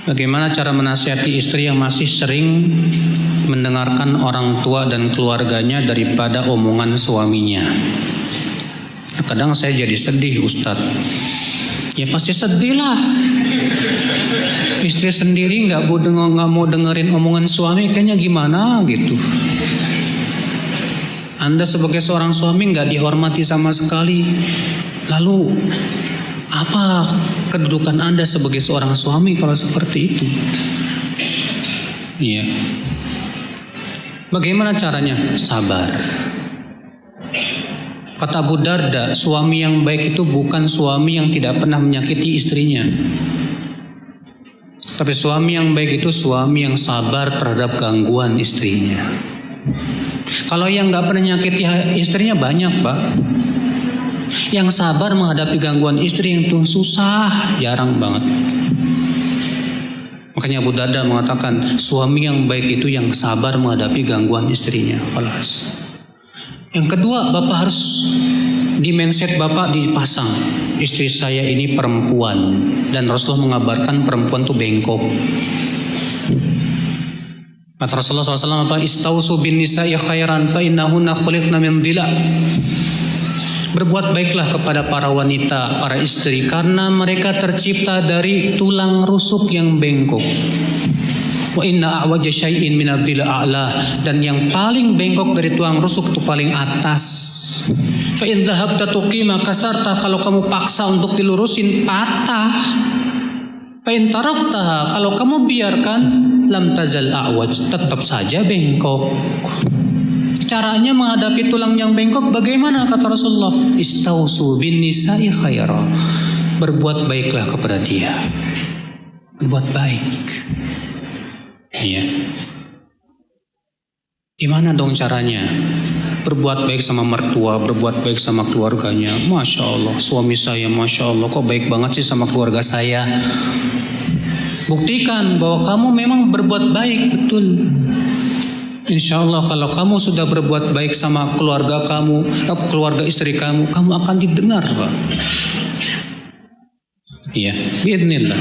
Bagaimana cara menasihati istri yang masih sering mendengarkan orang tua dan keluarganya daripada omongan suaminya? Kadang saya jadi sedih, Ustadz. Ya pasti sedih lah. Istri sendiri nggak mau dengerin omongan suami, kayaknya gimana gitu. Anda sebagai seorang suami nggak dihormati sama sekali. Lalu apa kedudukan Anda sebagai seorang suami kalau seperti itu? Iya. Bagaimana caranya? Sabar. Kata Abu Darda, suami yang baik itu bukan suami yang tidak pernah menyakiti istrinya. Tapi suami yang baik itu suami yang sabar terhadap gangguan istrinya. Kalau yang nggak pernah menyakiti istrinya banyak, Pak. Yang sabar menghadapi gangguan istri yang itu susah, jarang banget. Makanya Abu Darda mengatakan, suami yang baik itu yang sabar menghadapi gangguan istrinya. Falas. Yang kedua, Bapak harus di mindset Bapak dipasang, istri saya ini perempuan, dan Rasulullah mengabarkan perempuan itu bengkok. Kata Rasulullah SAW apa? Istausu bin nisa'i khairan fa innahunna khuliqna min dhila. Berbuat baiklah kepada para wanita, para istri, karena mereka tercipta dari tulang rusuk yang bengkok. Wa inna a'waja syai'in min ad-dhila a'la, dan yang paling bengkok dari tulang rusuk itu paling atas. Fa in dhahabta tuqima kasarta, kalau kamu paksa untuk dilurusin patah. Fa in taraktaha, kalau kamu biarkan lam tazal a'waj, tetap saja bengkok. Caranya menghadapi tulang yang bengkok bagaimana kata Rasulullah? Istausu bin nisa'i khaira. Berbuat baiklah kepada dia. Berbuat baik. Iya. Gimana dong caranya? Berbuat baik sama mertua, berbuat baik sama keluarganya. Masya Allah, suami saya Masya Allah kok baik banget sih sama keluarga saya. Buktikan bahwa kamu memang berbuat baik, betul. Insya Allah kalau kamu sudah berbuat baik sama keluarga kamu, keluarga istri kamu, kamu akan didengar, Pak. Iya, biidznillah.